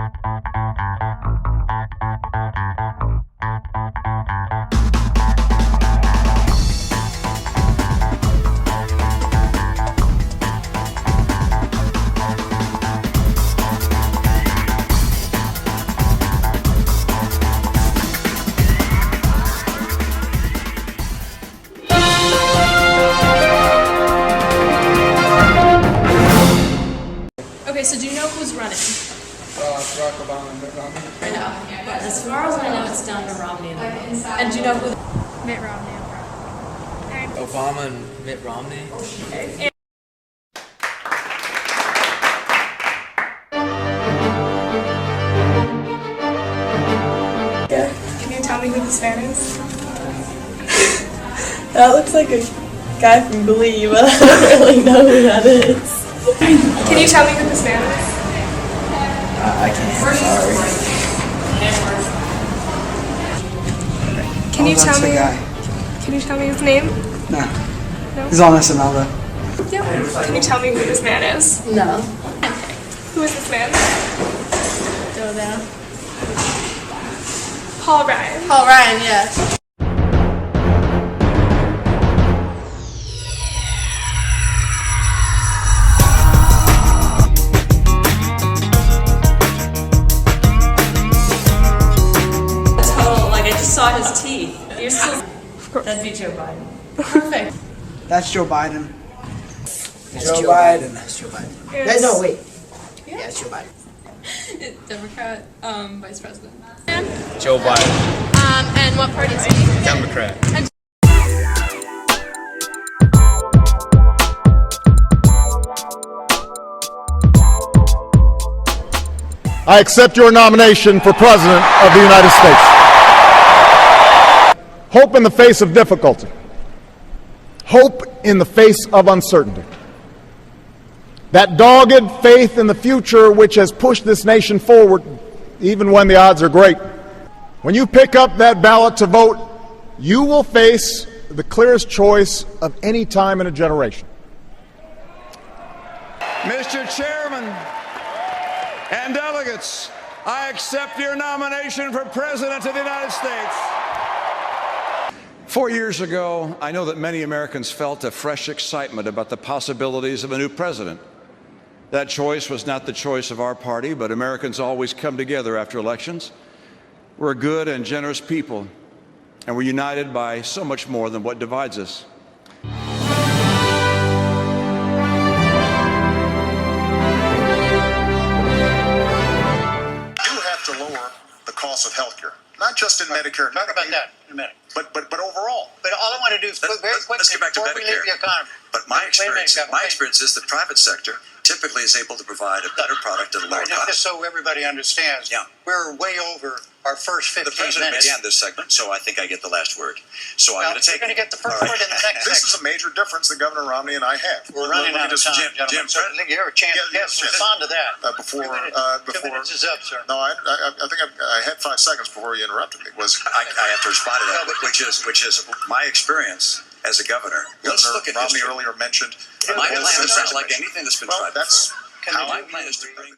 Okay, so do you know who's running? Barack Obama and Mitt Romney. I know. But as far as I know, it's down to Romney. And do you know who? Mitt Romney. Obama and Mitt Romney. Okay. Can you tell me who this man is? That looks like a guy from Glee, but I don't really know who that is. Can you tell me who this man is? I can't. Sorry. Can you tell me? Guy. Can you tell me his name? No. No? He's on SNL though. Yeah. Can you tell me who this man is? No. Who is this man? Don't know. Paul Ryan. Paul Ryan, yeah. Saw his teeth. You're still. That'd be Joe Biden. Perfect. That's Joe Biden. That's Joe Biden. That's Joe Biden. Yes. No, wait. Yeah, it's Joe Biden. Democrat, vice president. Joe Biden. And what party is he? Democrat. I accept your nomination for President of the United States. Hope in the face of difficulty. Hope in the face of uncertainty. That dogged faith in the future which has pushed this nation forward, even when the odds are great. When you pick up that ballot to vote, you will face the clearest choice of any time in a generation. Mr. Chairman and delegates, I accept your nomination for President of the United States. 4 years ago, I know that many Americans felt a fresh excitement about the possibilities of a new president. That choice was not the choice of our party, but Americans always come together after elections. We're a good and generous people, and we're united by so much more than what divides us. To lower the cost of health care, not just in Medicare. Talk about that in a minute. But overall. But all I want to do is very quickly let's get back to before we leave Medicare. the economy. But my experience is the private sector typically is able to provide a better product at a lower cost. Just so everybody understands, we're way over our first 15 minutes. The president began this segment, so I think I get the last word. So I'm going to take. You're going to get the first word in the next This is a major difference that Governor Romney and I have. We're running out of time, gentlemen. So you have a chance to respond to that. Before 2 minutes is up, sir. No, I think I had 5 seconds before you interrupted me. I have to respond to that, which is my experience as a governor. Governor Romney earlier mentioned. My plan is not like anything that's been tried before. My plan is to bring.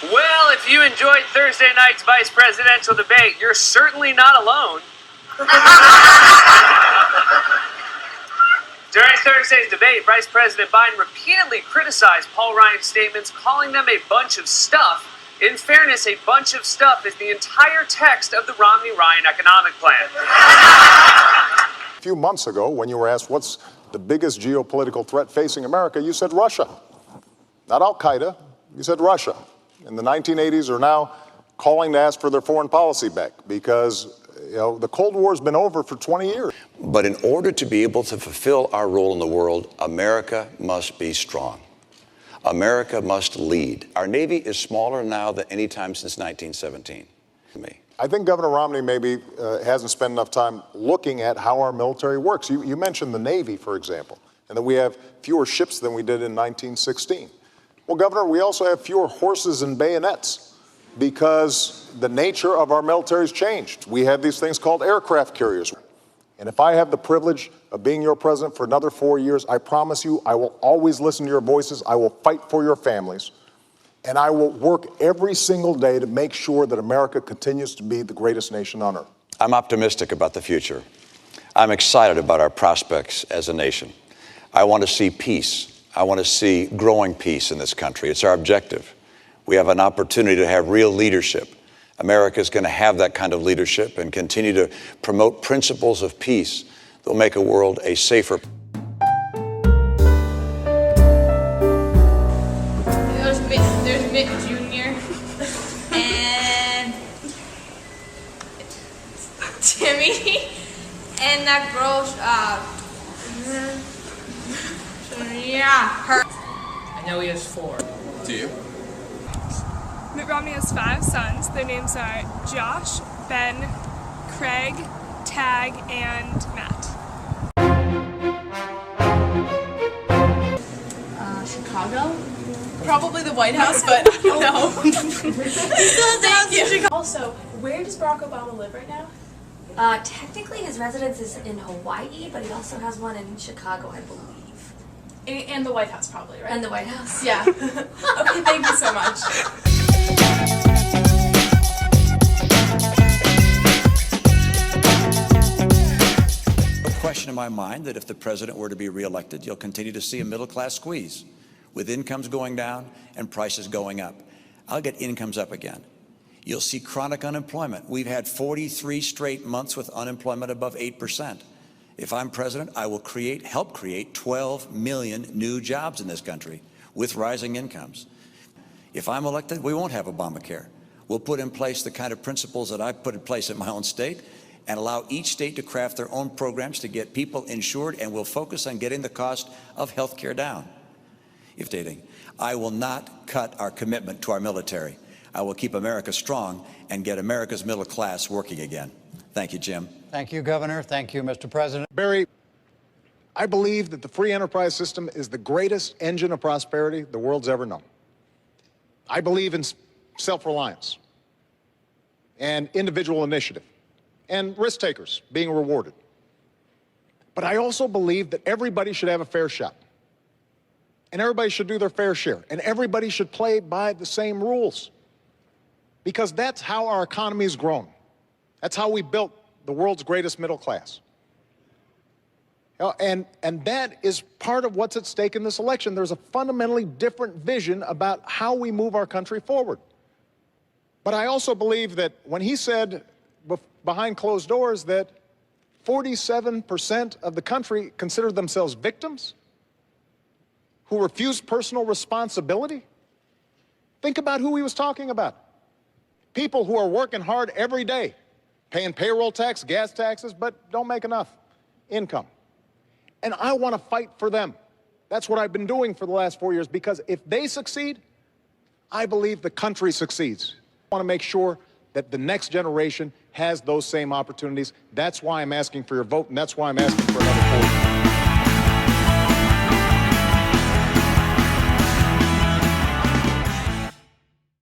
Well, if you enjoyed Thursday night's vice presidential debate, you're certainly not alone. During Thursday's debate, Vice President Biden repeatedly criticized Paul Ryan's statements, calling them a bunch of stuff. In fairness, a bunch of stuff is the entire text of the Romney-Ryan economic plan. A few months ago, when you were asked what's the biggest geopolitical threat facing America, you said Russia. Not Al-Qaeda, you said Russia. In the 1980s are now calling to ask for their foreign policy back because, the Cold War has been over for 20 years. But in order to be able to fulfill our role in the world, America must be strong. America must lead. Our Navy is smaller now than any time since 1917. I think Governor Romney maybe hasn't spent enough time looking at how our military works. You mentioned the Navy, for example, and that we have fewer ships than we did in 1916. Well, Governor, we also have fewer horses and bayonets because the nature of our military has changed. We have these things called aircraft carriers. And if I have the privilege of being your president for another 4 years, I promise you I will always listen to your voices. I will fight for your families. And I will work every single day to make sure that America continues to be the greatest nation on earth. I'm optimistic about the future. I'm excited about our prospects as a nation. I want to see peace. I want to see growing peace in this country. It's our objective. We have an opportunity to have real leadership. America is going to have that kind of leadership and continue to promote principles of peace that will make a world a safer. There's Mitt Jr. and Timmy and that girl. Yeah, her. I know he has 4. Do you? Mitt Romney has 5 sons. Their names are Josh, Ben, Craig, Tag, and Matt. Chicago. Probably the White House, but no. Thank you. Also, where does Barack Obama live right now? Technically his residence is in Hawaii, but he also has one in Chicago, I believe. And the White House, probably, right? And the White House. Yeah. Okay, thank you so much. No question in my mind that if the president were to be reelected, you'll continue to see a middle-class squeeze, with incomes going down and prices going up. I'll get incomes up again. You'll see chronic unemployment. We've had 43 straight months with unemployment above 8%. If I'm president, I will help create 12 million new jobs in this country with rising incomes. If I'm elected, we won't have Obamacare. We'll put in place the kind of principles that I've put in place in my own state and allow each state to craft their own programs to get people insured, and we'll focus on getting the cost of health care down. I will not cut our commitment to our military. I will keep America strong and get America's middle class working again. Thank you, Jim. Thank you, Governor. Thank you, Mr. President. Barry, I believe that the free enterprise system is the greatest engine of prosperity the world's ever known. I believe in self-reliance and individual initiative and risk takers being rewarded. But I also believe that everybody should have a fair shot. And everybody should do their fair share. And everybody should play by the same rules. Because that's how our economy has grown. That's how we built the world's greatest middle class. And that is part of what's at stake in this election. There's a fundamentally different vision about how we move our country forward. But I also believe that when he said behind closed doors that 47% of the country consider themselves victims, who refused personal responsibility, think about who he was talking about. People who are working hard every day, paying payroll tax, gas taxes, but don't make enough income. And I want to fight for them. That's what I've been doing for the last 4 years, because if they succeed, I believe the country succeeds. I want to make sure that the next generation has those same opportunities. That's why I'm asking for your vote, and that's why I'm asking for another 4 years.